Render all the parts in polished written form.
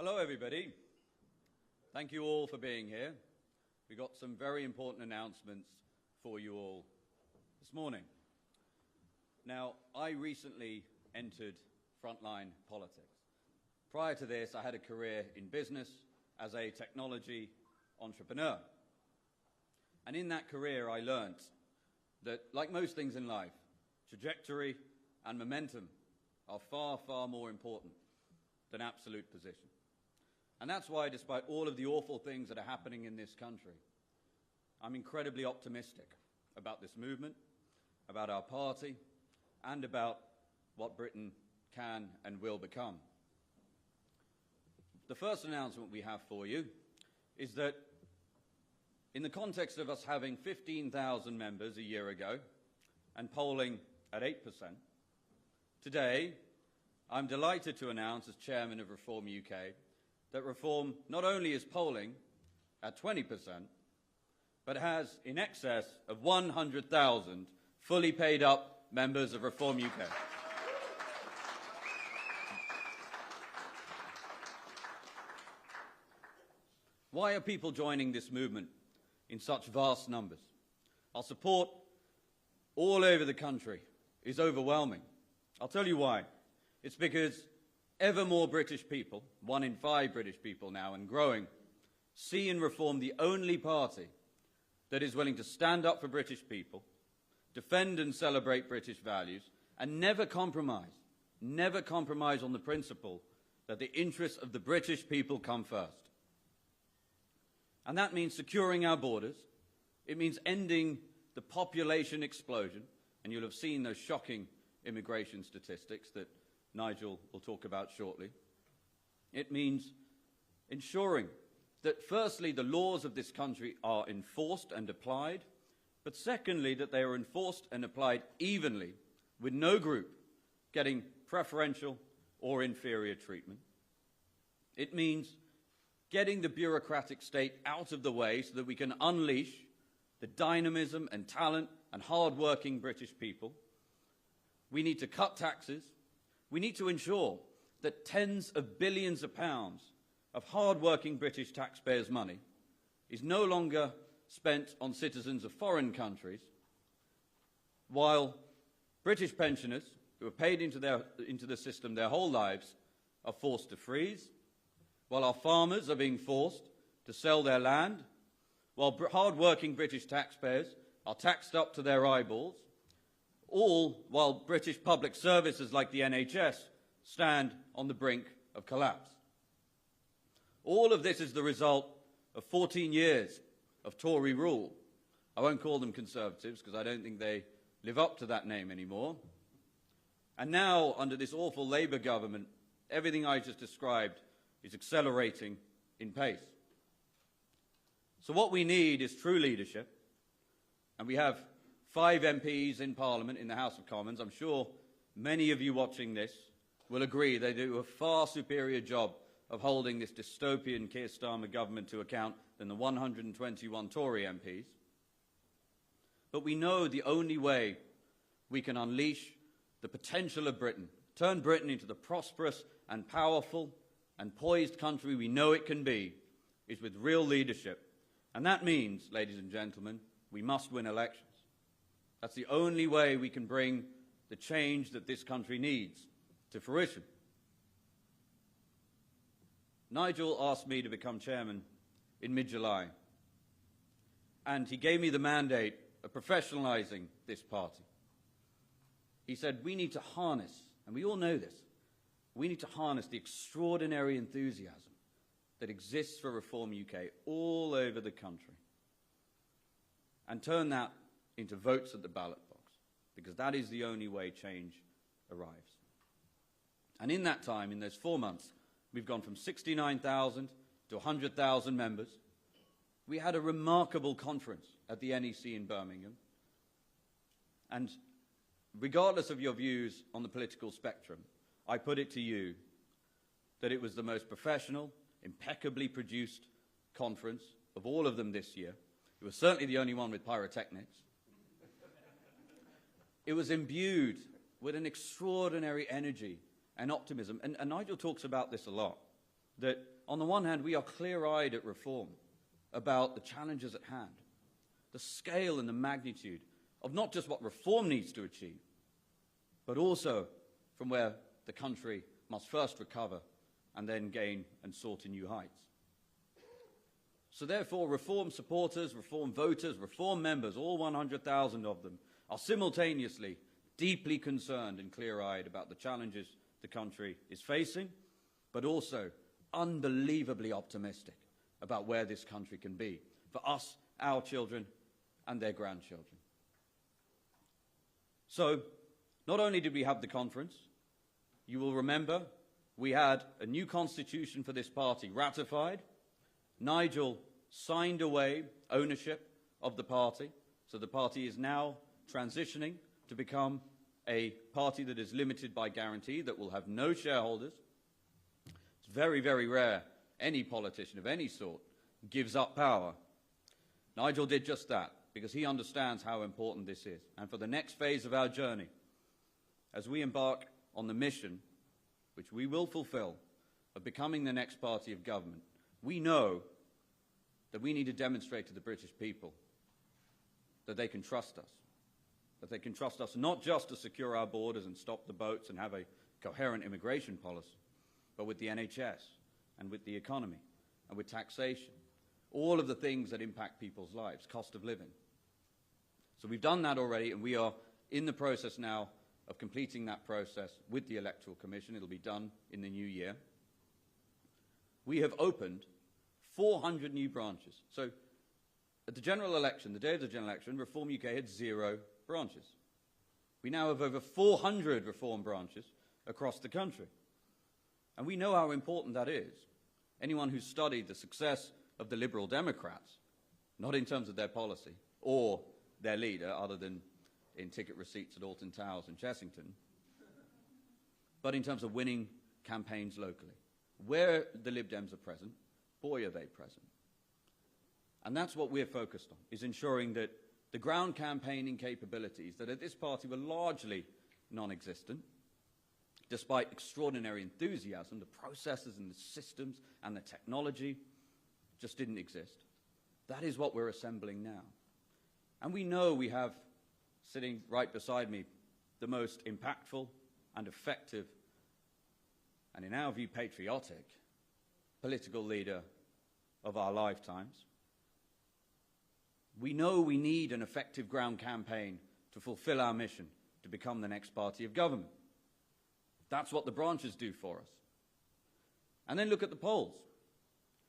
Hello, everybody. Thank you all for being here. We've got some very important announcements for you all this morning. Now, I recently entered frontline politics. Prior to this, I had a career in business as a technology entrepreneur. And in that career, I learned that, like most things in life, trajectory and momentum are far, far more important than absolute position. And that's why, despite all of the awful things that are happening in this country, I'm incredibly optimistic about this movement, about our party, and about what Britain can and will become. The first announcement we have for you is that in the context of us having 15,000 members a year ago and polling at 8%, today I'm delighted to announce as chairman of Reform UK that Reform not only is polling at 20%, but has in excess of 100,000 fully paid up members of Reform UK. Why are people joining this movement in such vast numbers? Our support all over the country is overwhelming. I'll tell you why. It's because ever more British people, 1 in 5 British people now and growing, see in Reform the only party that is willing to stand up for British people, defend and celebrate British values, and never compromise on the principle that the interests of the British people come first. And that means securing our borders. It means ending the population explosion, and you'll have seen those shocking immigration statistics that Nigel will talk about shortly. It means ensuring that, firstly, the laws of this country are enforced and applied, but secondly, that they are enforced and applied evenly, with no group getting preferential or inferior treatment. It means getting the bureaucratic state out of the way so that we can unleash the dynamism and talent and hard-working British people. We need to cut taxes. We need to ensure that tens of billions of pounds of hard-working British taxpayers' money is no longer spent on citizens of foreign countries, while British pensioners who are paid into the system their whole lives are forced to freeze, while our farmers are being forced to sell their land, while hard-working British taxpayers are taxed up to their eyeballs, all while British public services like the NHS stand on the brink of collapse. All of this is the result of 14 years of Tory rule. I won't call them Conservatives because I don't think they live up to that name anymore. And now, under this awful Labour government, everything I just described is accelerating in pace. So what we need is true leadership, and we have 5 MPs in Parliament, in the House of Commons. I'm sure many of you watching this will agree they do a far superior job of holding this dystopian Keir Starmer government to account than the 121 Tory MPs. But we know the only way we can unleash the potential of Britain, turn Britain into the prosperous and powerful and poised country we know it can be, is with real leadership. And that means, ladies and gentlemen, we must win elections. That's the only way we can bring the change that this country needs to fruition. Nigel asked me to become chairman in mid-July, and he gave me the mandate of professionalising this party. He said, we need to harness, and we all know this, we need to harness the extraordinary enthusiasm that exists for Reform UK all over the country and turn that into votes at the ballot box, because that is the only way change arrives. And in that time, in those 4 months, we've gone from 69,000 to 100,000 members. We had a remarkable conference at the NEC in Birmingham. And regardless of your views on the political spectrum, I put it to you that it was the most professional, impeccably produced conference of all of them this year. It was certainly the only one with pyrotechnics. It was imbued with an extraordinary energy and optimism. And Nigel talks about this a lot. that on the one hand, we are clear-eyed at reform about the challenges at hand, the scale and the magnitude of not just what reform needs to achieve, but also from where the country must first recover and then gain and soar to new heights. So therefore, reform supporters, reform voters, reform members, all 100,000 of them, are simultaneously deeply concerned and clear-eyed about the challenges the country is facing, but also unbelievably optimistic about where this country can be for us, our children, and their grandchildren. So, not only did we have the conference, you will remember we had a new constitution for this party ratified. Nigel signed away ownership of the party, so the party is now transitioning to become a party that is limited by guarantee, that will have no shareholders. It's very, very rare any politician of any sort gives up power. Nigel did just that, because he understands how important this is. And for the next phase of our journey, as we embark on the mission, which we will fulfill, of becoming the next party of government, we know that we need to demonstrate to the British people that they can trust us. That they can trust us not just to secure our borders and stop the boats and have a coherent immigration policy, but with the NHS and with the economy and with taxation, all of the things that impact people's lives, cost of living. So we've done that already, and we are in the process now of completing that process with the Electoral Commission. It'll be done in the new year. We have opened 400 new branches. So at the general election, the day of the general election, Reform UK had 0 branches. We now have over 400 Reform branches across the country. And we know how important that is. Anyone who's studied the success of the Liberal Democrats, not in terms of their policy or their leader, other than in ticket receipts at Alton Towers and Chessington, but in terms of winning campaigns locally. Where the Lib Dems are present, boy, are they present. And that's what we're focused on, is ensuring that the ground campaigning capabilities that at this party were largely non-existent, despite extraordinary enthusiasm, the processes and the systems and the technology just didn't exist. That is what we're assembling now. And we know we have, sitting right beside me, the most impactful and effective, and in our view patriotic, political leader of our lifetimes. We know we need an effective ground campaign to fulfill our mission to become the next party of government. That's what the branches do for us. And then look at the polls.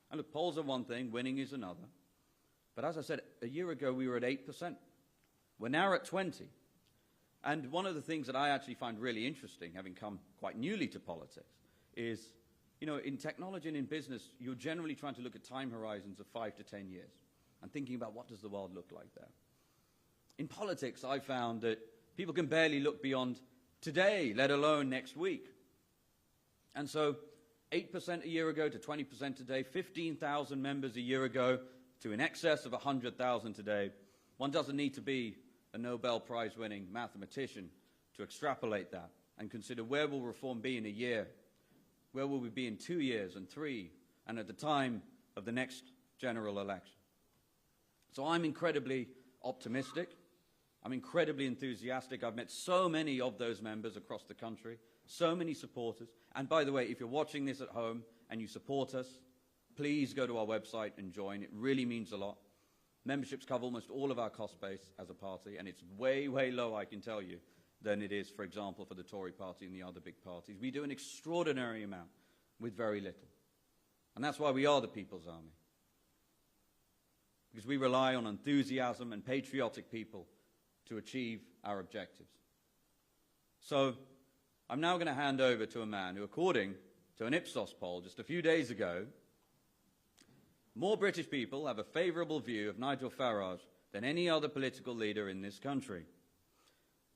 And look, polls are one thing, winning is another. But as I said, a year ago we were at 8%. We're now at 20%. And one of the things that I actually find really interesting, having come quite newly to politics, is, you know, in technology and in business, you're generally trying to look at time horizons of 5 to 10 years and thinking about what does the world look like there. In politics, I found that people can barely look beyond today, let alone next week. And so 8% a year ago to 20% today, 15,000 members a year ago to in excess of 100,000 today. One doesn't need to be a Nobel Prize-winning mathematician to extrapolate that and consider where will reform be in a year, where will we be in 2 years and 3, and at the time of the next general election. So I'm incredibly optimistic. I'm incredibly enthusiastic. I've met so many of those members across the country, so many supporters. And by the way, if you're watching this at home and you support us, please go to our website and join. It really means a lot. Memberships cover almost all of our cost base as a party, and it's way, way low, I can tell you, than it is, for example, for the Tory party and the other big parties. We do an extraordinary amount with very little. And that's why we are the People's Army. Because we rely on enthusiasm and patriotic people to achieve our objectives. So I'm now going to hand over to a man who, according to an Ipsos poll just a few days ago, more British people have a favourable view of Nigel Farage than any other political leader in this country.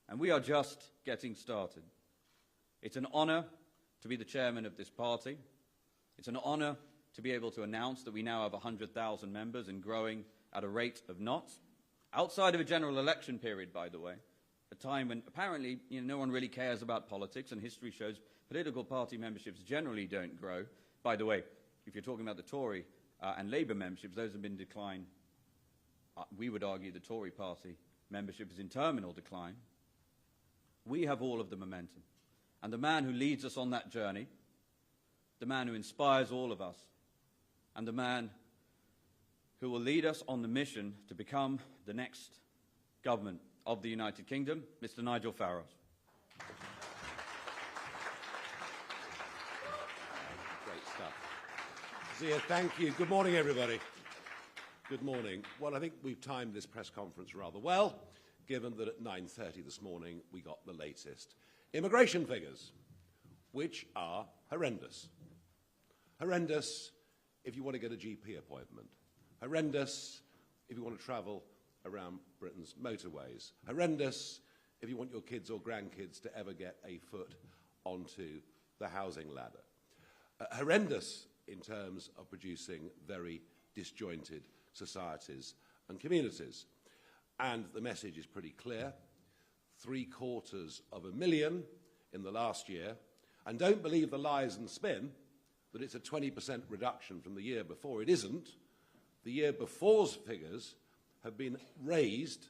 And we are just getting started. It's an honour to be the chairman of this party. It's an honour to be able to announce that we now have 100,000 members and growing at a rate of knots. Outside of a general election period, by the way, a time when apparently no one really cares about politics, and history shows political party memberships generally don't grow. By the way, if you're talking about the Tory and Labour memberships, those have been in decline. We would argue the Tory party membership is in terminal decline. We have all of the momentum. And the man who leads us on that journey, the man who inspires all of us, and the man who will lead us on the mission to become the next government of the United Kingdom, Mr. Nigel Farage. Great stuff. Zia, thank you. Good morning, everybody. Good morning. Well, I think we've timed this press conference rather well, given that at 9:30 this morning we got the latest immigration figures, which are horrendous. Horrendous if you want to get a GP appointment. Horrendous if you want to travel around Britain's motorways. Horrendous if you want your kids or grandkids to ever get a foot onto the housing ladder. Horrendous in terms of producing very disjointed societies and communities. And the message is pretty clear. 750,000 in the last year. And don't believe the lies and spin that it's a 20% reduction from the year before. It isn't. The year before's figures have been raised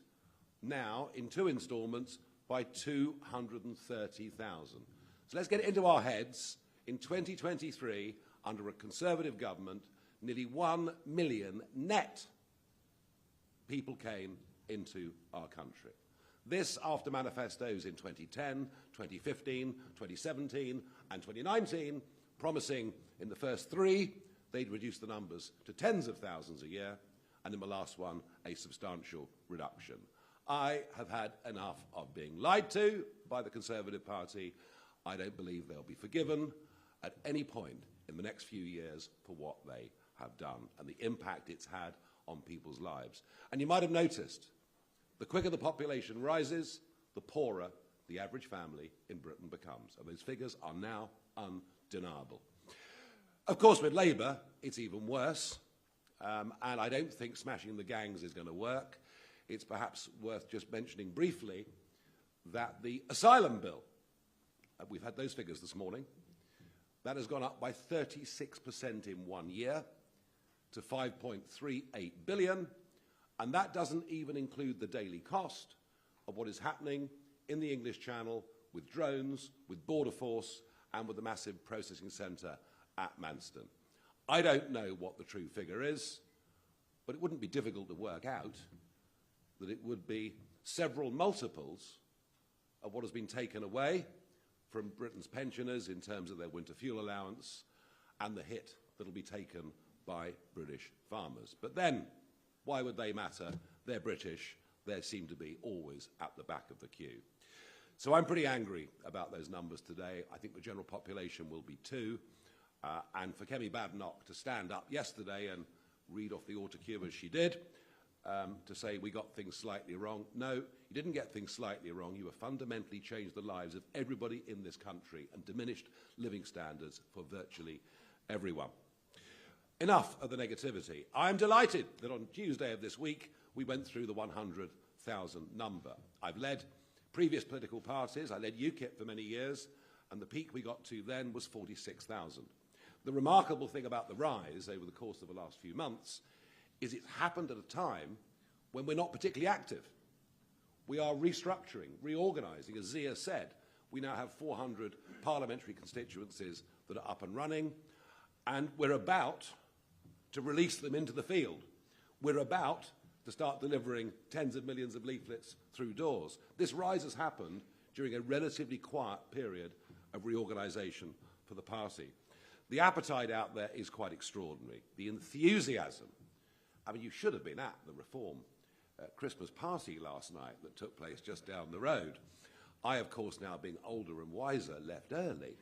now in 2 instalments by 230,000. So let's get it into our heads. In 2023, under a Conservative government, nearly 1 million net people came into our country. This after manifestos in 2010, 2015, 2017 and 2019, promising in the first 3 they'd reduce the numbers to tens of thousands a year, and in the last one, a substantial reduction. I have had enough of being lied to by the Conservative Party. I don't believe they'll be forgiven at any point in the next few years for what they have done and the impact it's had on people's lives. And you might have noticed, the quicker the population rises, the poorer the average family in Britain becomes. And those figures are now undeniable. Of course, with Labour, it's even worse. And I don't think smashing the gangs is going to work. It's perhaps worth just mentioning briefly that the asylum bill, we've had those figures this morning, that has gone up by 36% in 1 year to 5.38 billion, and that doesn't even include the daily cost of what is happening in the English Channel with drones, with Border Force, and with the massive processing centre at Manston. I don't know what the true figure is, but it wouldn't be difficult to work out that it would be several multiples of what has been taken away from Britain's pensioners in terms of their winter fuel allowance and the hit that will be taken by British farmers. But then, why would they matter? They're British. They seem to be always at the back of the queue. So I'm pretty angry about those numbers today. I think the general population will be too. And for Kemi Badenoch to stand up yesterday and read off the autocue as she did, to say we got things slightly wrong. No, you didn't get things slightly wrong. You have fundamentally changed the lives of everybody in this country and diminished living standards for virtually everyone. Enough of the negativity. I'm delighted that on Tuesday of this week we went through the 100,000 number. I've led previous political parties. I led UKIP for many years, and the peak we got to then was 46,000. The remarkable thing about the rise over the course of the last few months is it's happened at a time when we're not particularly active. We are restructuring, reorganising. As Zia said, we now have 400 parliamentary constituencies that are up and running, and we're about to release them into the field. We're about to start delivering tens of millions of leaflets through doors. This rise has happened during a relatively quiet period of reorganisation for the party. The appetite out there is quite extraordinary. The enthusiasm. I mean, you should have been at the Reform Christmas party last night that took place just down the road. I, of course, now being older and wiser, left early.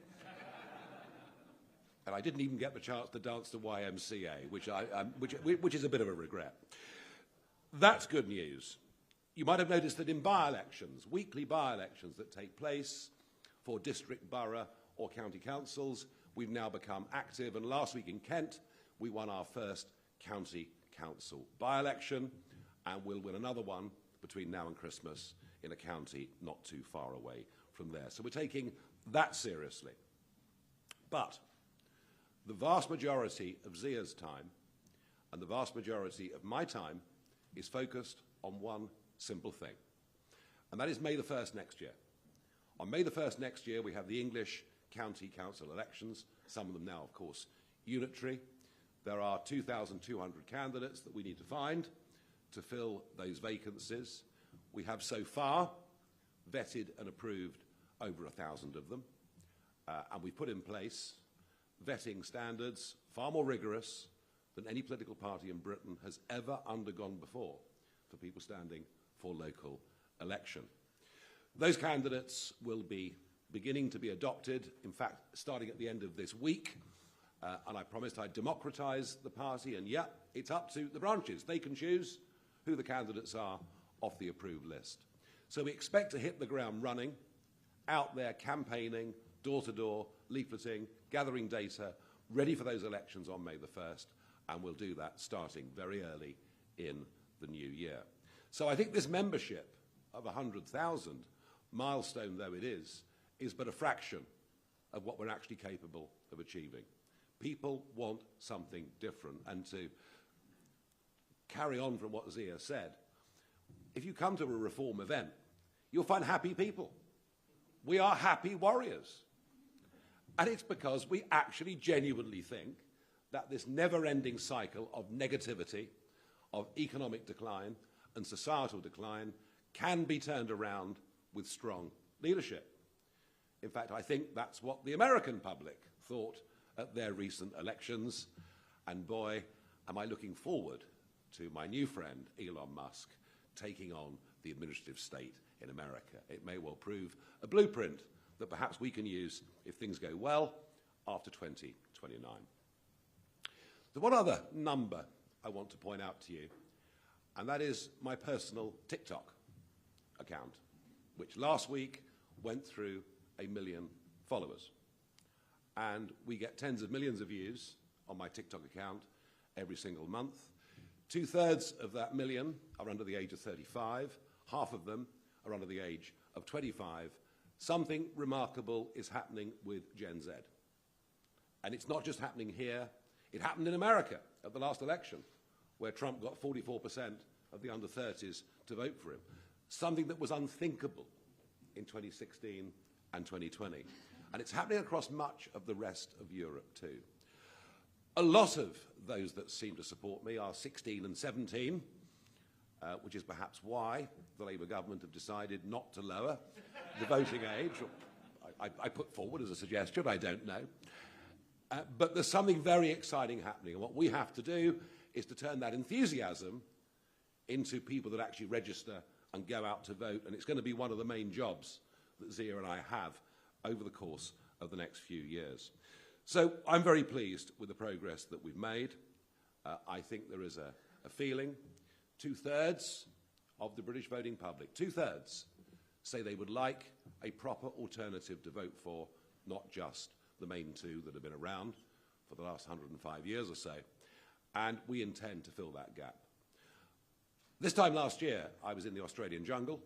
And I didn't even get the chance to dance to YMCA, which is a bit of a regret. That's good news. You might have noticed that in by-elections, weekly by-elections that take place for district, borough or county councils, we've now become active. And last week in Kent, we won our first county council by-election, and we'll win another one between now and Christmas in a county not too far away from there. So we're taking that seriously. But The vast majority of Zia's time and the vast majority of my time is focused on one simple thing, and that is May the 1st next year. On May the 1st next year, we have the English county council elections, some of them now, of course, unitary. There are 2,200 candidates that we need to find to fill those vacancies. We have so far vetted and approved over 1,000 of them, and we've put in place vetting standards far more rigorous than any political party in Britain has ever undergone before for people standing for local election. Those candidates will be beginning to be adopted, in fact, starting at the end of this week, and I promised I'd democratise the party, and yeah, it's up to the branches. They can choose who the candidates are off the approved list. So we expect to hit the ground running, out there campaigning, door-to-door, leafleting, gathering data, ready for those elections on May the 1st, and we'll do that starting very early in the new year. So I think this membership of 100,000, milestone though it is but a fraction of what we're actually capable of achieving. People want something different, and to carry on from what Zia said, if you come to a reform event, you'll find happy people. We are happy warriors. And it's because we actually genuinely think that this never-ending cycle of negativity, of economic decline and societal decline can be turned around with strong leadership. In fact, I think that's what the American public thought at their recent elections. And boy, am I looking forward to my new friend, Elon Musk, taking on the administrative state in America. It may well prove a blueprint that perhaps we can use if things go well after 2029. There's one other number I want to point out to you, and that is my personal TikTok account, which last week went through 1 million followers. And we get tens of millions of views on my TikTok account every single month. 2/3 of that million are under the age of 35. Half of them are under the age of 25. Something remarkable is happening with Gen Z. And it's not just happening here. It happened in America at the last election, where Trump got 44% of the under 30s to vote for him. Something that was unthinkable in 2016 and 2020. And it's happening across much of the rest of Europe too. A lot of those that seem to support me are 16 and 17, which is perhaps why the Labour government have decided not to lower the voting age. I put forward as a suggestion, I don't know. But there's something very exciting happening, and what we have to do is to turn that enthusiasm into people that actually register and go out to vote, and it's going to be one of the main jobs that Zia and I have over the course of the next few years. So I'm very pleased with the progress that we've made. I think there is a feeling, 2/3 of the British voting public, 2/3 say they would like a proper alternative to vote for, not just the main two that have been around for the last 105 years or so, and we intend to fill that gap. This time last year, I was in the Australian jungle,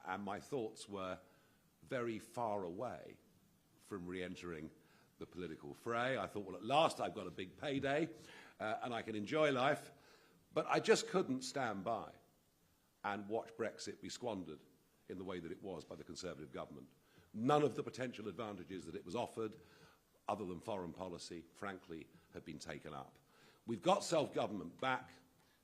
and my thoughts were very far away from re-entering the political fray. I thought, well, at last I've got a big payday, and I can enjoy life, but I just couldn't stand by and watch Brexit be squandered in the way that it was by the Conservative government. None of the potential advantages that it was offered, other than foreign policy, frankly, have been taken up. We've got self-government back.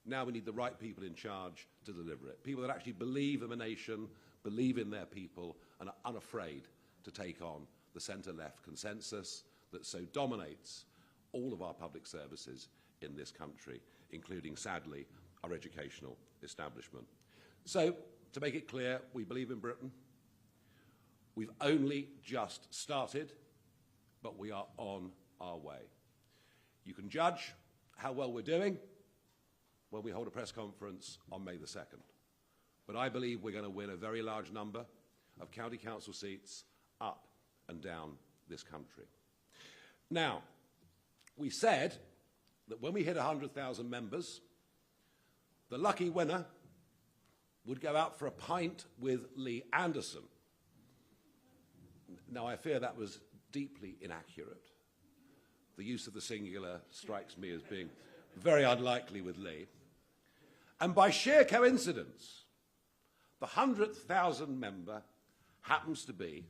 Now we need the right people in charge to deliver it. People that actually believe in a nation, believe in their people, and are unafraid to take on the centre-left consensus that so dominates all of our public services in this country, including, sadly, our educational establishment. So, to make it clear, we believe in Britain. We've only just started, but we are on our way. You can judge how well we're doing when we hold a press conference on May the 2nd. But I believe we're going to win a very large number of county council seats up and down this country. Now, we said that when we hit 100,000 members, the lucky winner would go out for a pint with Lee Anderson. Now, I fear that was deeply inaccurate. The use of the singular strikes me as being very unlikely with Lee. And by sheer coincidence, the 100,000th member happens to be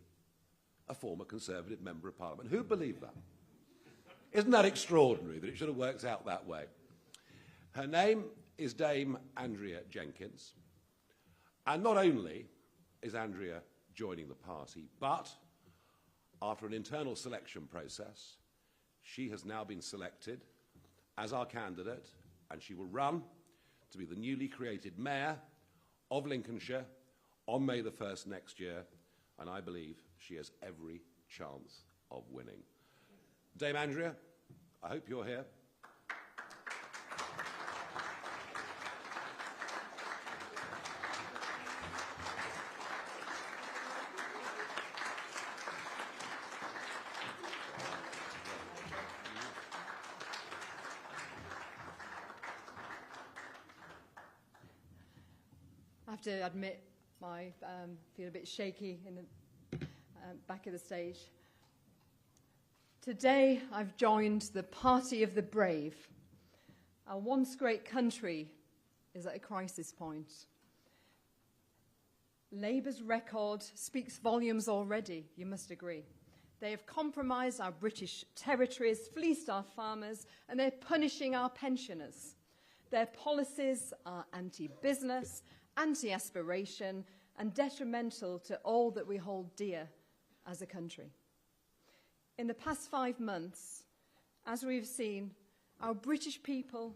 a former Conservative Member of Parliament. Who'd believe that? Isn't that extraordinary that it should have worked out that way? Her name is Dame Andrea Jenkins. And not only is Andrea joining the party, but after an internal selection process, she has now been selected as our candidate, and she will run to be the newly created Mayor of Lincolnshire on May the 1st next year, and I believe she has every chance of winning. Dame Andrea, I hope you're here. I have to admit, I feel a bit shaky in the back of the stage. Today, I've joined the party of the brave. Our once great country is at a crisis point. Labour's record speaks volumes already, you must agree. They have compromised our British territories, fleeced our farmers, and they're punishing our pensioners. Their policies are anti-business, anti-aspiration, and detrimental to all that we hold dear as a country. In the past 5 months, as we've seen, our British people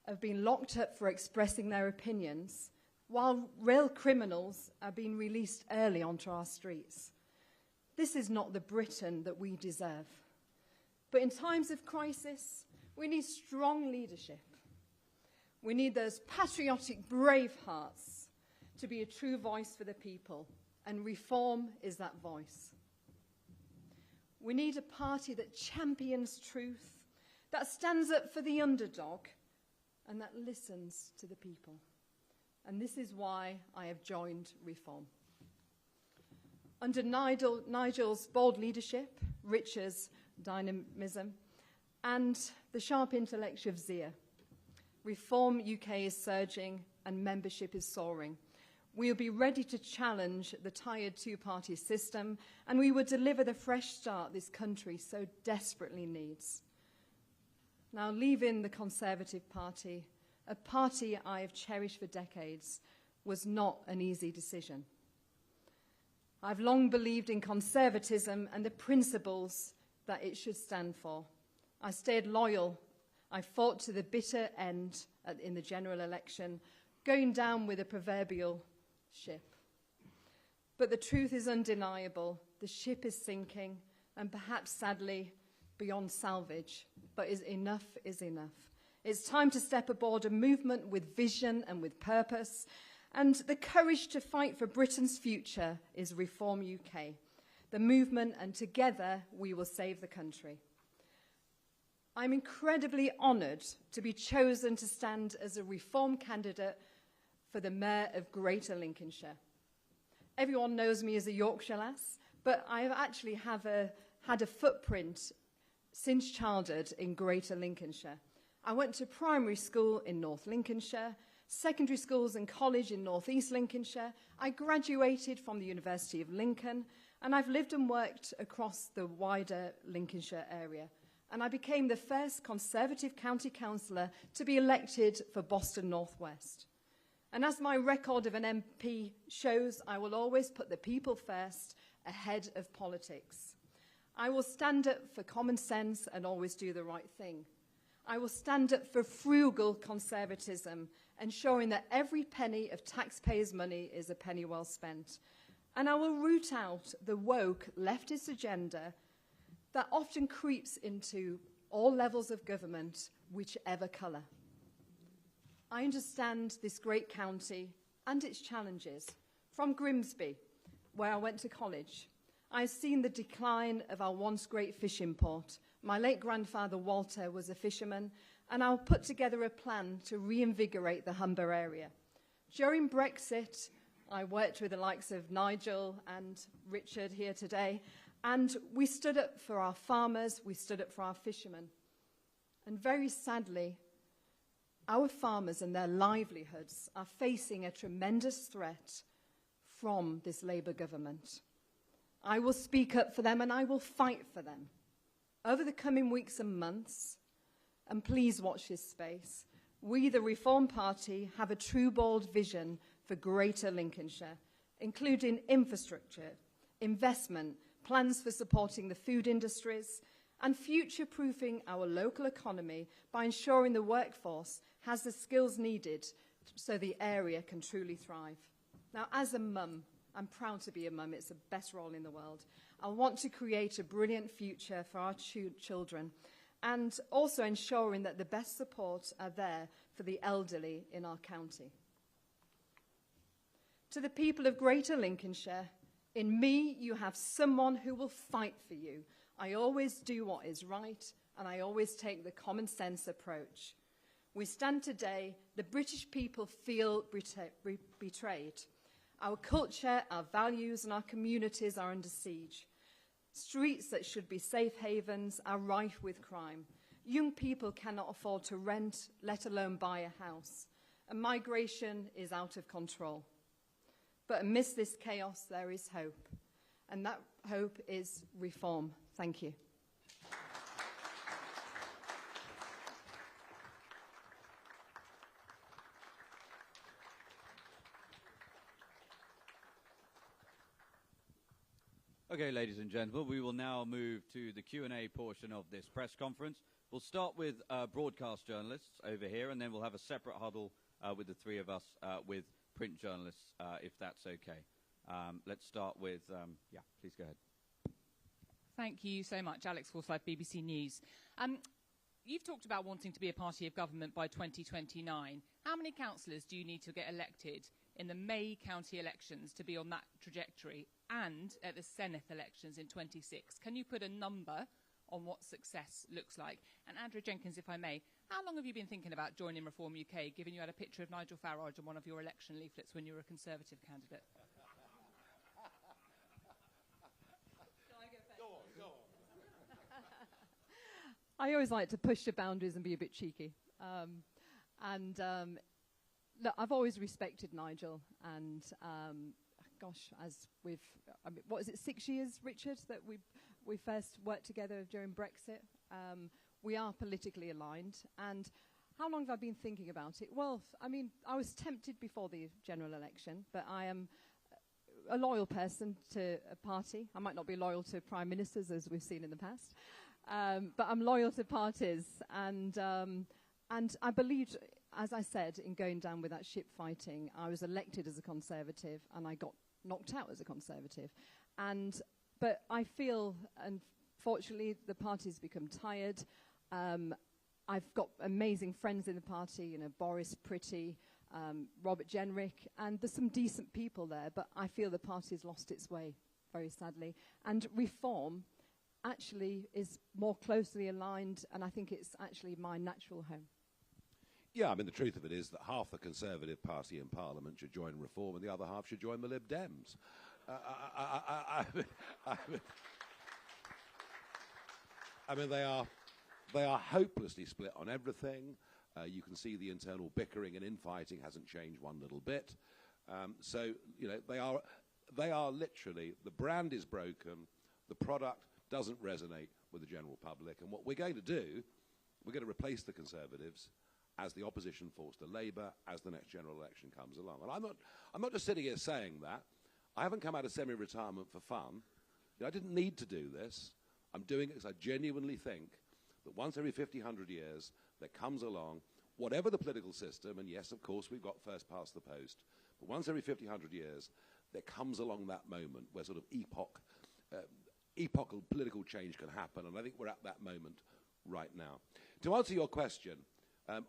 have been locked up for expressing their opinions, while real criminals are being released early onto our streets. This is not the Britain that we deserve. But in times of crisis, we need strong leadership. We need those patriotic, brave hearts to be a true voice for the people, and Reform is that voice. We need a party that champions truth, that stands up for the underdog, and that listens to the people. And this is why I have joined Reform. Under Nigel's bold leadership, Richard's dynamism, and the sharp intellect of Zia, Reform UK is surging and membership is soaring. We will be ready to challenge the tired two-party system, and we will deliver the fresh start this country so desperately needs. Now, leaving the Conservative Party, a party I have cherished for decades, was not an easy decision. I've long believed in conservatism and the principles that it should stand for. I stayed loyal. I fought to the bitter end in the general election, going down with a proverbial ship. But the truth is undeniable. The ship is sinking, and perhaps sadly beyond salvage. But enough is enough. It's time to step aboard a movement with vision and with purpose, and the courage to fight for Britain's future is Reform UK, the movement, and together we will save the country. I'm incredibly honoured to be chosen to stand as a Reform candidate for the Mayor of Greater Lincolnshire. Everyone knows me as a Yorkshire lass, but I actually had a footprint since childhood in Greater Lincolnshire. I went to primary school in North Lincolnshire, secondary schools and college in North East Lincolnshire. I graduated from the University of Lincoln, and I've lived and worked across the wider Lincolnshire area. And I became the first Conservative county councillor to be elected for Boston North West. And as my record of an MP shows, I will always put the people first ahead of politics. I will stand up for common sense and always do the right thing. I will stand up for frugal conservatism, ensuring that every penny of taxpayers' money is a penny well spent. And I will root out the woke leftist agenda that often creeps into all levels of government, whichever colour. I understand this great county and its challenges. From Grimsby, where I went to college, I've seen the decline of our once great fishing port. My late grandfather Walter was a fisherman, and I'll put together a plan to reinvigorate the Humber area. During Brexit, I worked with the likes of Nigel and Richard here today, And we stood up for our farmers, we stood up for our fishermen. And very sadly, our farmers and their livelihoods are facing a tremendous threat from this Labour government. I will speak up for them and I will fight for them. Over the coming weeks and months, and please watch this space, we, the Reform Party, have a true bold vision for Greater Lincolnshire, including infrastructure, investment, plans for supporting the food industries, and future-proofing our local economy by ensuring the workforce has the skills needed so the area can truly thrive. Now, as a mum, I'm proud to be a mum. It's the best role in the world. I want to create a brilliant future for our children and also ensuring that the best support are there for the elderly in our county. To the people of Greater Lincolnshire, in me you have someone who will fight for you. I always do what is right and I always take the common sense approach. We stand today, the British people feel betrayed. Our culture, our values and our communities are under siege. Streets that should be safe havens are rife with crime. Young people cannot afford to rent, let alone buy a house. And migration is out of control. But amidst this chaos, there is hope. And that hope is reform. Thank you. Okay, ladies and gentlemen, we will now move to the Q&A portion of this press conference. We'll start with broadcast journalists over here, and then we'll have a separate huddle with the three of us with print journalists, if that's okay. Let's start with, yeah, please go ahead. Thank you so much, Alex Forsyth, BBC News. You've talked about wanting to be a party of government by 2029. How many councillors do you need to get elected in the May county elections to be on that trajectory and at the Senedd elections in 26? Can you put a number on what success looks like? And Andrew Jenkins, if I may, how long have you been thinking about joining Reform UK, given you had a picture of Nigel Farage on one of your election leaflets when you were a Conservative candidate? I always like to push the boundaries and be a bit cheeky. Look, I've always respected Nigel, and gosh, as we've, I mean, what is it, 6 years, Richard, that we first worked together during Brexit? We are politically aligned, and how long have I been thinking about it? Well, I mean, I was tempted before the general election, but I am a loyal person to a party. I might not be loyal to prime ministers, as we've seen in the past, but I'm loyal to parties, and I believed, as I said, in going down with that ship fighting. I was elected as a Conservative, and I got knocked out as a Conservative. But I feel, unfortunately, the party's become tired. I've got amazing friends in the party, you know, Boris Pretty, Robert Jenrick, and there's some decent people there, but I feel the party's lost its way, very sadly. And reform actually is more closely aligned, and I think it's actually my natural home. Yeah, I mean, the truth of it is that half the Conservative Party in Parliament should join Reform and the other half should join the Lib Dems. I mean, they are hopelessly split on everything. You can see the internal bickering and infighting hasn't changed one little bit. So, you know, they are literally, the brand is broken, the product doesn't resonate with the general public, and what we're going to do, we're going to replace the Conservatives as the opposition force to Labour as the next general election comes along. And I'm not just sitting here saying that. I haven't come out of semi-retirement for fun. You know, I didn't need to do this. I'm doing it because I genuinely think that once every 50, 100 years, there comes along, whatever the political system, and yes, of course, we've got first past the post, but once every 50, 100 years, there comes along that moment where sort of epochal political change can happen, and I think we're at that moment right now. To answer your question,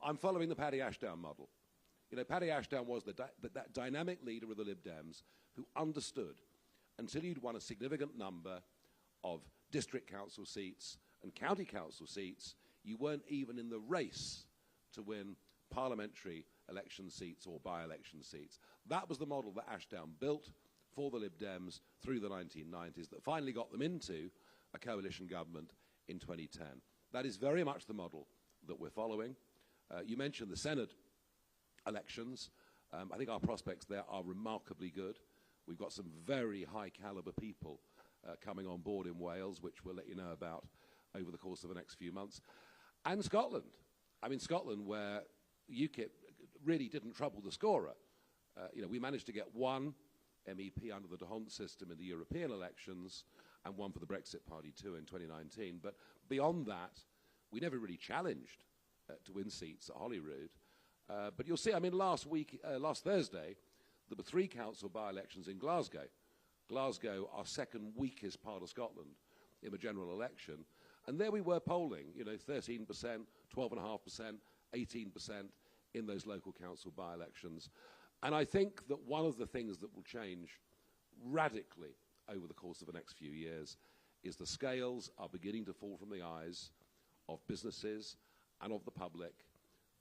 I'm following the Paddy Ashdown model. You know, Paddy Ashdown was that dynamic leader of the Lib Dems who understood until you'd won a significant number of district council seats and county council seats, you weren't even in the race to win parliamentary election seats or by-election seats. That was the model that Ashdown built for the Lib Dems through the 1990s that finally got them into a coalition government in 2010. That is very much the model that we're following. You mentioned the Senate elections. I think our prospects there are remarkably good. We've got some very high caliber people coming on board in Wales, which we'll let you know about over the course of the next few months. And Scotland. I mean, Scotland, where UKIP really didn't trouble the scorer. We managed to get one MEP under the D'Hondt system in the European elections and one for the Brexit Party too in 2019. But beyond that, we never really challenged to win seats at Holyrood. But you'll see, I mean, last Thursday, there were 3 council by-elections in Glasgow. Glasgow, our second weakest part of Scotland in the general election. And there we were polling, 13%, 12.5%, 18% in those local council by-elections. And I think that one of the things that will change radically over the course of the next few years is the scales are beginning to fall from the eyes of businesses and of the public,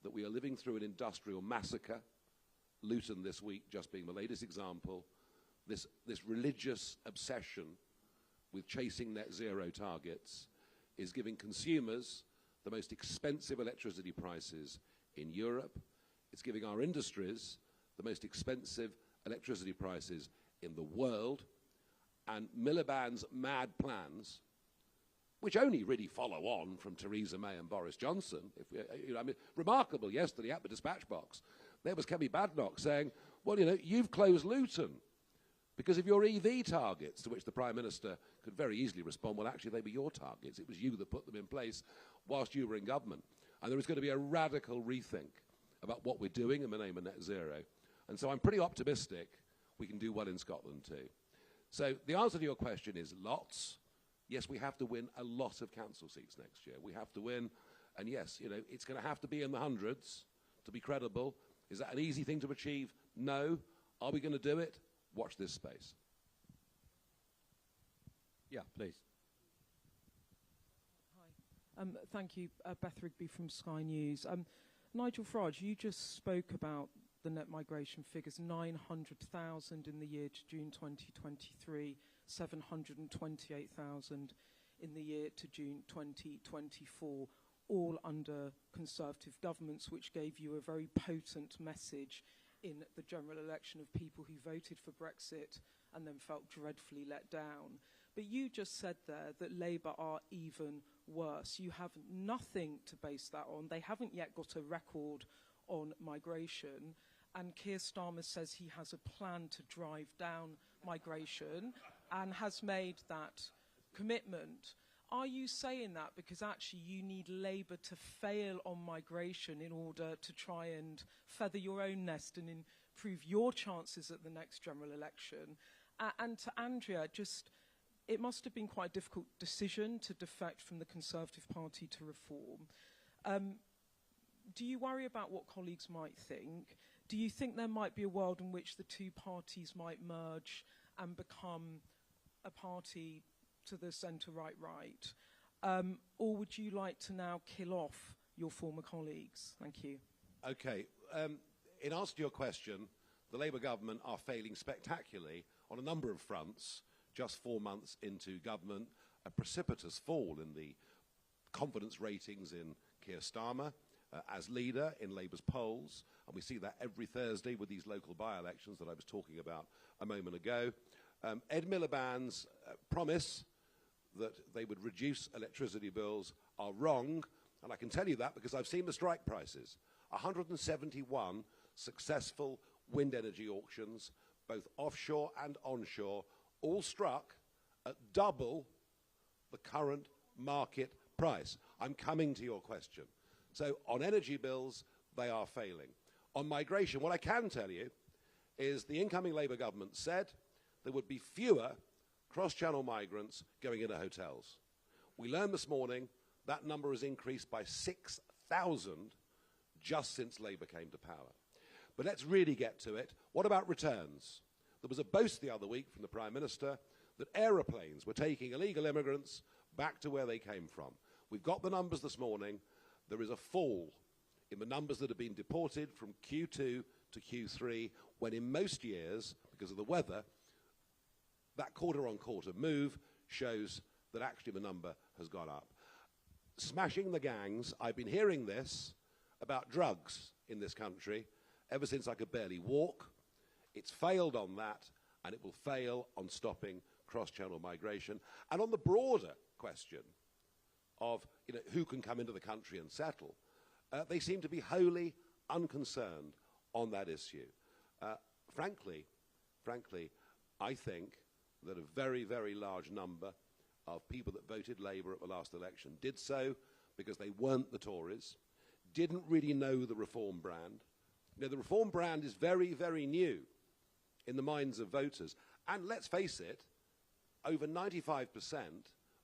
that we are living through an industrial massacre, Luton this week just being the latest example, this religious obsession with chasing net zero targets is giving consumers the most expensive electricity prices in Europe. It's giving our industries the most expensive electricity prices in the world. And Miliband's mad plans, which only really follow on from Theresa May and Boris Johnson. Remarkable yesterday at the dispatch box, there was Kemi Badenoch saying, well, you've closed Luton because of your EV targets, to which the Prime Minister could very easily respond, well, actually, they were your targets. It was you that put them in place whilst you were in government. And there is going to be a radical rethink about what we're doing in the name of net zero. And so I'm pretty optimistic we can do well in Scotland too. So the answer to your question is lots. Yes, we have to win a lot of council seats next year. We have to win, and yes, it's going to have to be in the hundreds to be credible. Is that an easy thing to achieve? No. Are we going to do it? Watch this space. Yeah, please. Hi. Thank you, Beth Rigby from Sky News. Nigel Farage, you just spoke about the net migration figures, 900,000 in the year to June 2023, 728,000 in the year to June 2024, all under Conservative governments, which gave you a very potent message in the general election of people who voted for Brexit and then felt dreadfully let down. But you just said there that Labour are even worse. You have nothing to base that on. They haven't yet got a record on migration. And Keir Starmer says he has a plan to drive down migration and has made that commitment. Are you saying that because actually you need Labour to fail on migration in order to try and feather your own nest and improve your chances at the next general election? And to Andrea, it must have been quite a difficult decision to defect from the Conservative Party to reform. Do you worry about what colleagues might think? Do you think there might be a world in which the two parties might merge and become a party to the centre-right, or would you like to now kill off your former colleagues? Thank you. Okay. In answer to your question, the Labour government are failing spectacularly on a number of fronts. Just 4 months into government, a precipitous fall in the confidence ratings in Keir Starmer as leader in Labour's polls, and we see that every Thursday with these local by-elections that I was talking about a moment ago. Ed Miliband's promise that they would reduce electricity bills are wrong, and I can tell you that because I've seen the strike prices. 171 successful wind energy auctions, both offshore and onshore, all struck at double the current market price. I'm coming to your question. So on energy bills, they are failing. On migration, what I can tell you is the incoming Labour government said there would be fewer cross-channel migrants going into hotels. We learned this morning that number has increased by 6,000 just since Labour came to power. But let's really get to it. What about returns? There was a boast the other week from the Prime Minister that aeroplanes were taking illegal immigrants back to where they came from. We've got the numbers this morning. There is a fall in the numbers that have been deported from Q2 to Q3, when in most years, because of the weather, that quarter-on-quarter move shows that actually the number has gone up. Smashing the gangs, I've been hearing this about drugs in this country ever since I could barely walk. It's failed on that, and it will fail on stopping cross-channel migration. And on the broader question of who can come into the country and settle, they seem to be wholly unconcerned on that issue. Frankly, I think that a very, very large number of people that voted Labour at the last election did so because they weren't the Tories, didn't really know the Reform brand. The Reform brand is very, very new in the minds of voters. And let's face it, over 95%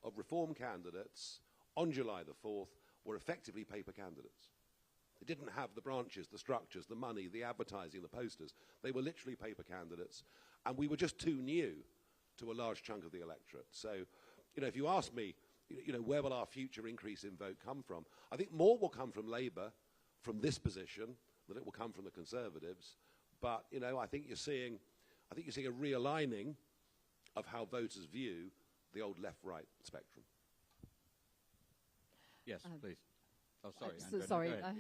of Reform candidates on July the 4th were effectively paper candidates. They didn't have the branches, the structures, the money, the advertising, the posters. They were literally paper candidates. And we were just too new to a large chunk of the electorate. So, if you ask me, where will our future increase in vote come from? I think more will come from Labour from this position than it will come from the Conservatives. But, I think you're seeing a realigning of how voters view the old left-right spectrum. Yes, please. Oh, sorry. Sorry. Go ahead.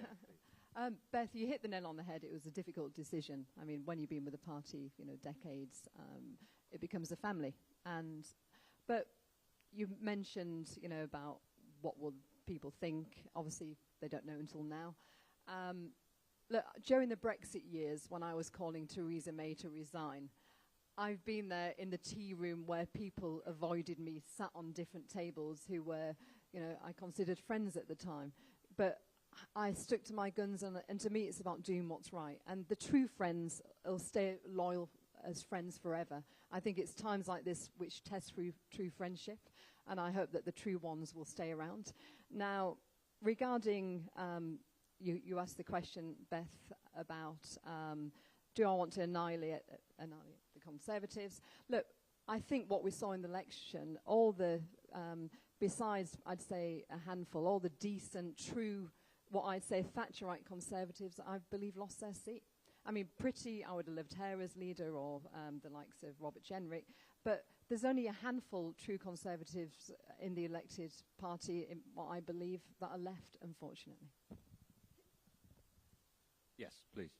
Yeah. Beth, you hit the nail on the head. It was a difficult decision. I mean, when you've been with a party, decades, it becomes a family. But you mentioned, about what will people think. Obviously, they don't know until now. Look, during the Brexit years, when I was calling Theresa May to resign, I've been there in the tea room where people avoided me, sat on different tables who were, I considered friends at the time. But I stuck to my guns, and to me it's about doing what's right. And the true friends will stay loyal as friends forever. I think it's times like this which test true friendship, and I hope that the true ones will stay around. Now, regarding, you asked the question, Beth, about do I want to annihilate the Conservatives? Look, I think what we saw in the election, all the, besides, I'd say, a handful, all the decent, true, what I'd say Thatcherite Conservatives, I believe, lost their seat. I mean, I would have loved her as leader, or the likes of Robert Jenrick, but there's only a handful true Conservatives in the elected party, in what I believe, that are left, unfortunately. Yes, please.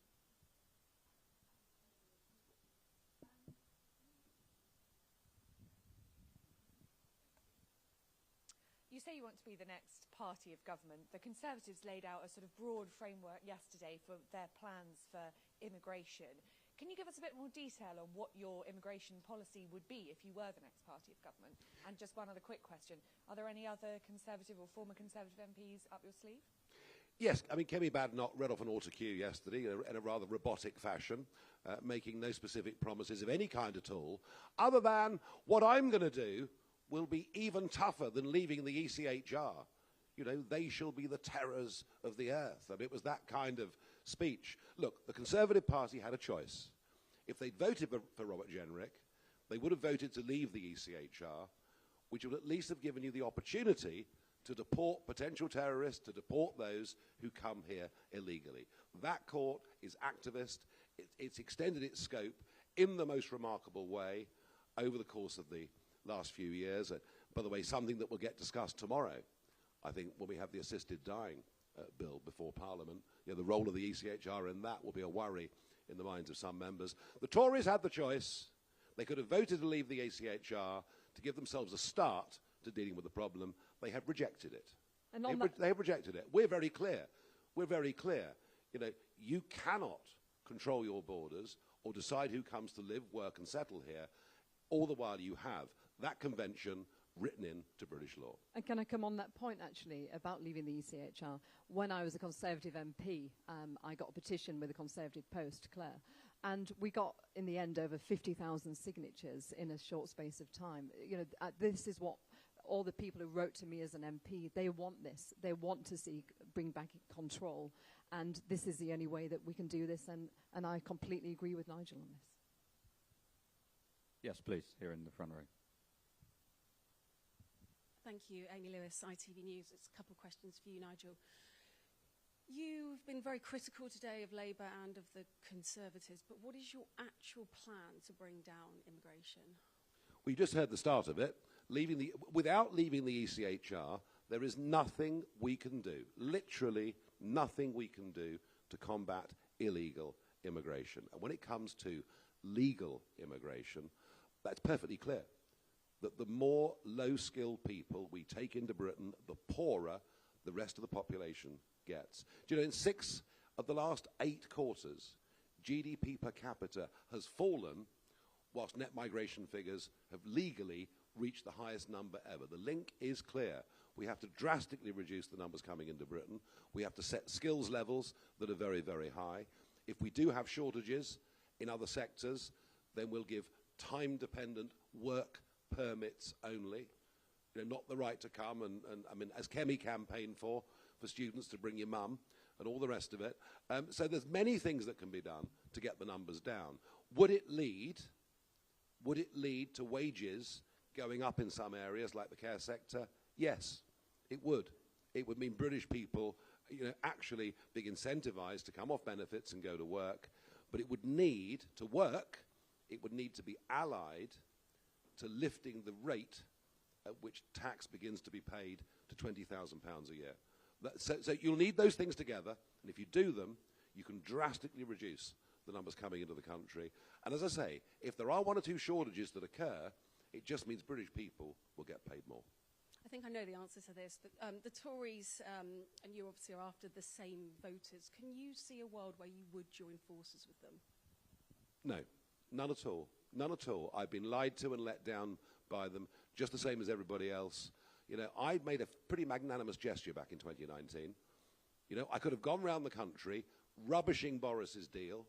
You say you want to be the next party of government. The Conservatives laid out a sort of broad framework yesterday for their plans for immigration. Can you give us a bit more detail on what your immigration policy would be if you were the next party of government? And just one other quick question. Are there any other Conservative or former Conservative MPs up your sleeve? Yes, I mean, Kemi Badenoch read off an autocue yesterday in a rather robotic fashion, making no specific promises of any kind at all, other than what I'm going to do will be even tougher than leaving the ECHR. They shall be the terrors of the earth. I mean, it was that kind of speech. Look, the Conservative Party had a choice. If they'd voted for Robert Jenrick, they would have voted to leave the ECHR, which would at least have given you the opportunity to deport potential terrorists, to deport those who come here illegally. That court is activist. It's extended its scope in the most remarkable way over the course of the last few years. By the way, something that will get discussed tomorrow, I think, when we have the assisted dying bill before Parliament. The role of the ECHR in that will be a worry in the minds of some members. The Tories had the choice. They could have voted to leave the ECHR to give themselves a start to dealing with the problem. They have rejected it. And they have rejected it. We're very clear. We're very clear. You cannot control your borders or decide who comes to live, work and settle here, all the while you have that convention written into British law. And can I come on that point, actually, about leaving the ECHR? When I was a Conservative MP, I got a petition with the Conservative Post, Claire, and we got, in the end, over 50,000 signatures in a short space of time. This is what all the people who wrote to me as an MP, they want this. They want to bring back control, and this is the only way that we can do this, and I completely agree with Nigel on this. Yes, please, here in the front row. Thank you, Amy Lewis, ITV News. It's a couple of questions for you, Nigel. You've been very critical today of Labour and of the Conservatives, but what is your actual plan to bring down immigration? We just heard the start of it. Without leaving the ECHR, there is nothing we can do, literally nothing we can do to combat illegal immigration. And when it comes to legal immigration, that's perfectly clear. That the more low-skilled people we take into Britain, the poorer the rest of the population gets. Do you know, in 6 of the last 8 quarters, GDP per capita has fallen, whilst net migration figures have legally reached the highest number ever. The link is clear. We have to drastically reduce the numbers coming into Britain. We have to set skills levels that are very, very high. If we do have shortages in other sectors, then we'll give time-dependent work permits only. You know, not the right to come and I mean, as Kemi campaigned for students to bring your mum and all the rest of it. So there's many things that can be done to get the numbers down. Would it lead to wages going up in some areas like the care sector? Yes, it would. It would mean British people, you know, actually being incentivized to come off benefits and go to work. But it would need to work, it would need to be allied to lifting the rate at which tax begins to be paid to £20,000 a year. So you'll need those things together, and if you do them, you can drastically reduce the numbers coming into the country. And as I say, if there are 1 or 2 shortages that occur, it just means British people will get paid more. I think I know the answer to this, but the Tories, and you obviously are after the same voters. Can you see a world where you would join forces with them? No, none at all. None at all. I've been lied to and let down by them, just the same as everybody else. You know, I made a pretty magnanimous gesture back in 2019. You know, I could have gone round the country rubbishing Boris's deal.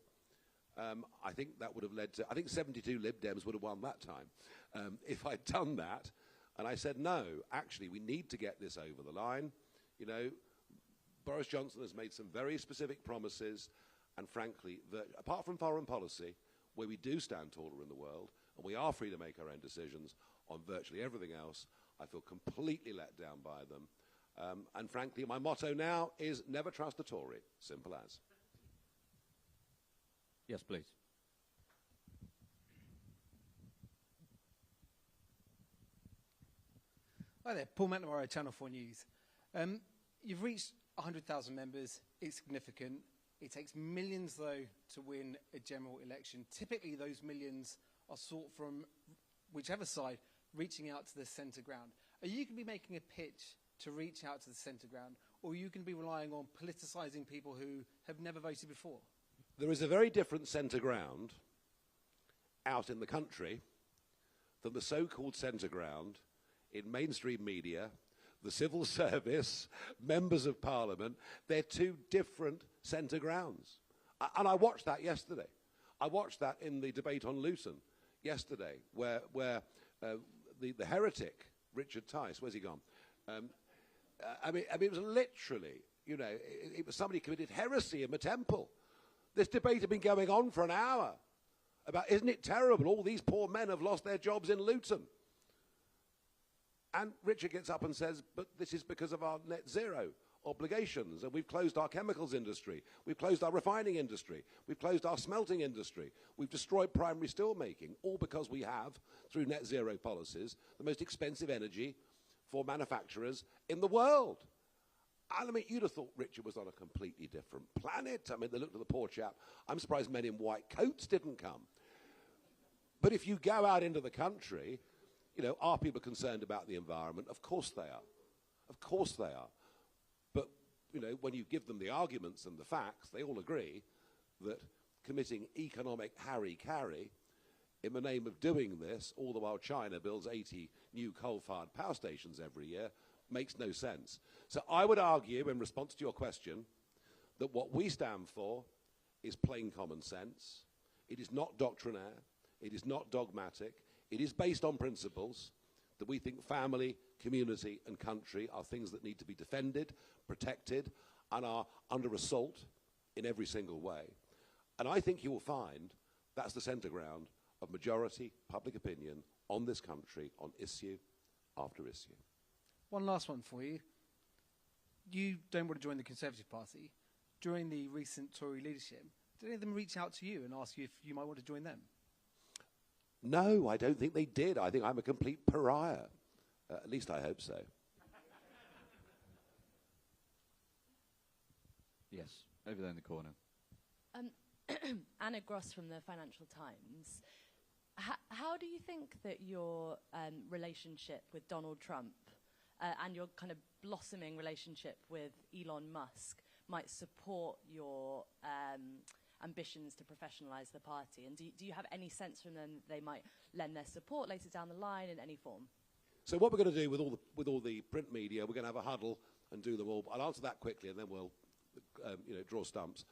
I think that would have led to, I think 72 Lib Dems would have won that time if I'd done that. And I said, no, actually, we need to get this over the line. You know, Boris Johnson has made some very specific promises, and frankly, apart from foreign policy, where we do stand taller in the world, and we are free to make our own decisions on virtually everything else, I feel completely let down by them. And frankly, my motto now is never trust a Tory, simple as. Yes, please. Hi there, Paul McNamara, Channel 4 News. You've reached 100,000 members. It's significant. It takes millions, though, to win a general election. Typically, those millions are sought from whichever side, reaching out to the centre ground. Are you going to be making a pitch to reach out to the centre ground, or are you going to be relying on politicising people who have never voted before? There is a very different centre ground out in the country than the so-called centre ground in mainstream media, the civil service, members of parliament. They're 2 different centre grounds. And I watched that yesterday. I watched that in the debate on Luton yesterday, where the heretic, Richard Tice, where's he gone? I mean, it was literally, you know, it was somebody committed heresy in the temple. This debate had been going on for an hour about, isn't it terrible, all these poor men have lost their jobs in Luton. And Richard gets up and says, but this is because of our net zero obligations, and we've closed our chemicals industry, we've closed our refining industry, we've closed our smelting industry, we've destroyed primary steel making, all because we have, through net zero policies, the most expensive energy for manufacturers in the world. And I mean, you'd have thought Richard was on a completely different planet. I mean, they looked at the poor chap. I'm surprised men in white coats didn't come. But if you go out into the country, you know, are people concerned about the environment? Of course they are. Of course they are. But, you know, when you give them the arguments and the facts, they all agree that committing economic harry-carry in the name of doing this, all the while China builds 80 new coal-fired power stations every year, makes no sense. So I would argue, in response to your question, that what we stand for is plain common sense. It is not doctrinaire. It is not dogmatic. It is based on principles that we think family, community, and country are things that need to be defended, protected, and are under assault in every single way. And I think you will find that's the centre ground of majority public opinion on this country on issue after issue. One last one for you. You don't want to join the Conservative Party. During the recent Tory leadership, did any of them reach out to you and ask you if you might want to join them? No, I don't think they did. I think I'm a complete pariah. At least I hope so. Yes, over there in the corner. Anna Gross from the Financial Times. How do you think that your relationship with Donald Trump and your kind of blossoming relationship with Elon Musk might support your ambitions to professionalise the party? And do you have any sense from them that they might lend their support later down the line in any form? So what we're going to do with all the print media, we're going to have a huddle and do them all. I'll answer that quickly, and then we'll draw stumps.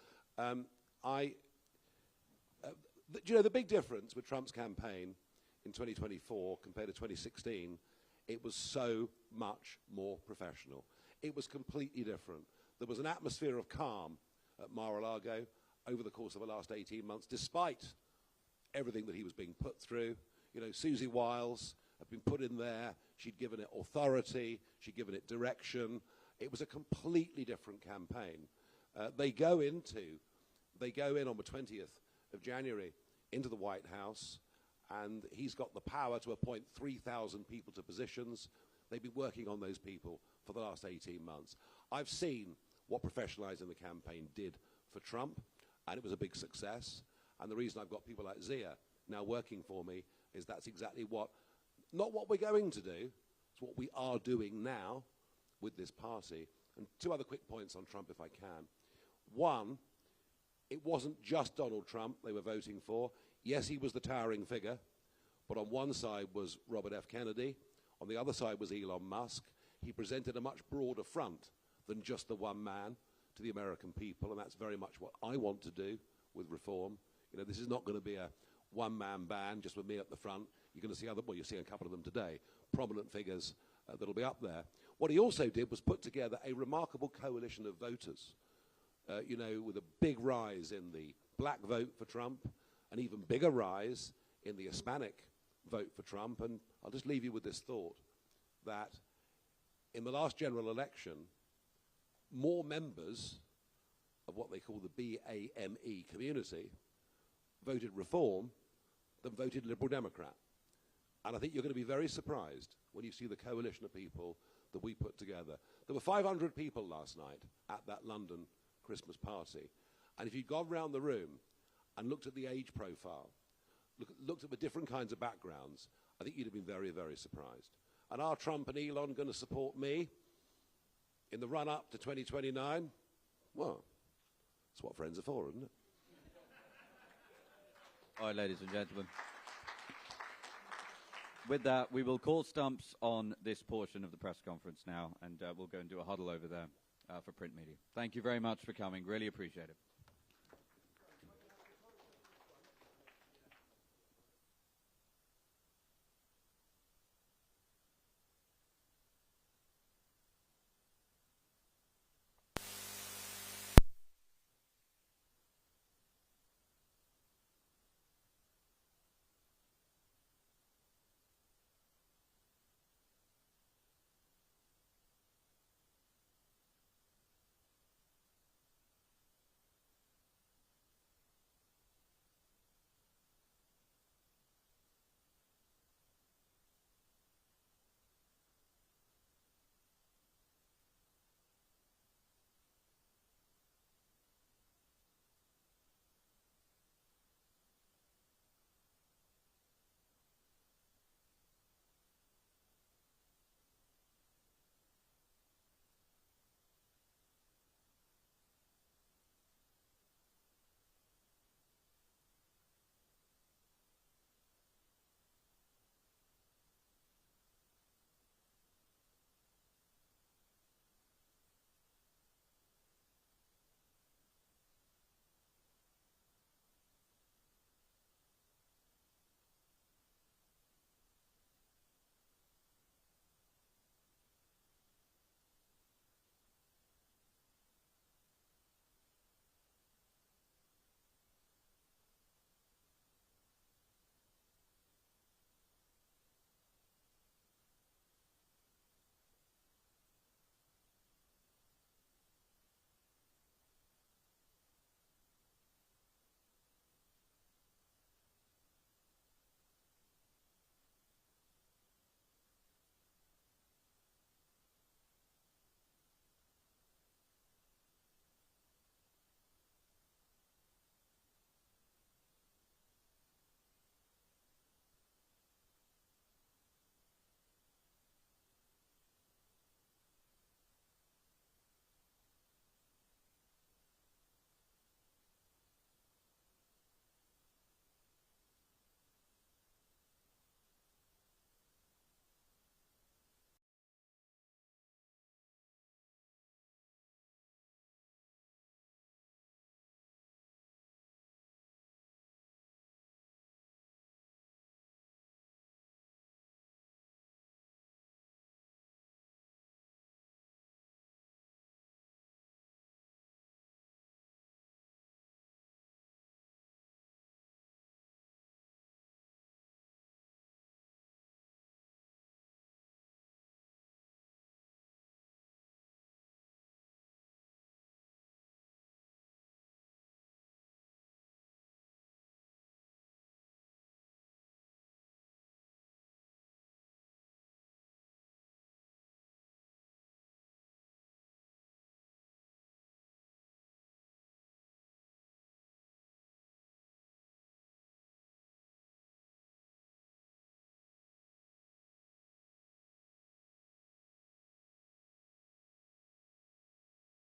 The big difference with Trump's campaign in 2024 compared to 2016, it was so much more professional. It was completely different. There was an atmosphere of calm at Mar-a-Lago over the course of the last 18 months, despite everything that he was being put through. You know, Susie Wiles had been put in there. She'd given it authority. She'd given it direction. It was a completely different campaign. They go in on the 20th of January into the White House, and he's got the power to appoint 3,000 people to positions. They've been working on those people for the last 18 months. I've seen what professionalising the campaign did for Trump, and it was a big success. And the reason I've got people like Zia now working for me is that's exactly not what we're going to do, it's what we are doing now with this party. And two other quick points on Trump, if I can. One, it wasn't just Donald Trump they were voting for. Yes, he was the towering figure, but on one side was Robert F. Kennedy, on the other side was Elon Musk. He presented a much broader front than just the one man to the American people, and that's very much what I want to do with reform. You know, this is not going to be a one-man band just with me up the front. You're going to see you're seeing a couple of them today, prominent figures that'll be up there. What he also did was put together a remarkable coalition of voters, with a big rise in the black vote for Trump, an even bigger rise in the Hispanic vote for Trump. And I'll just leave you with this thought, that in the last general election, more members of what they call the BAME community voted Reform than voted Liberal Democrat. And I think you're going to be very surprised when you see the coalition of people that we put together. There were 500 people last night at that London Christmas party. And if you'd gone round the room and looked at the age profile, looked at the different kinds of backgrounds, I think you'd have been very, very surprised. And are Trump and Elon going to support me in the run-up to 2029? Well, that's what friends are for, isn't it? All right, ladies and gentlemen. With that, we will call stumps on this portion of the press conference now, and we'll go and do a huddle over there for print media. Thank you very much for coming. Really appreciate it.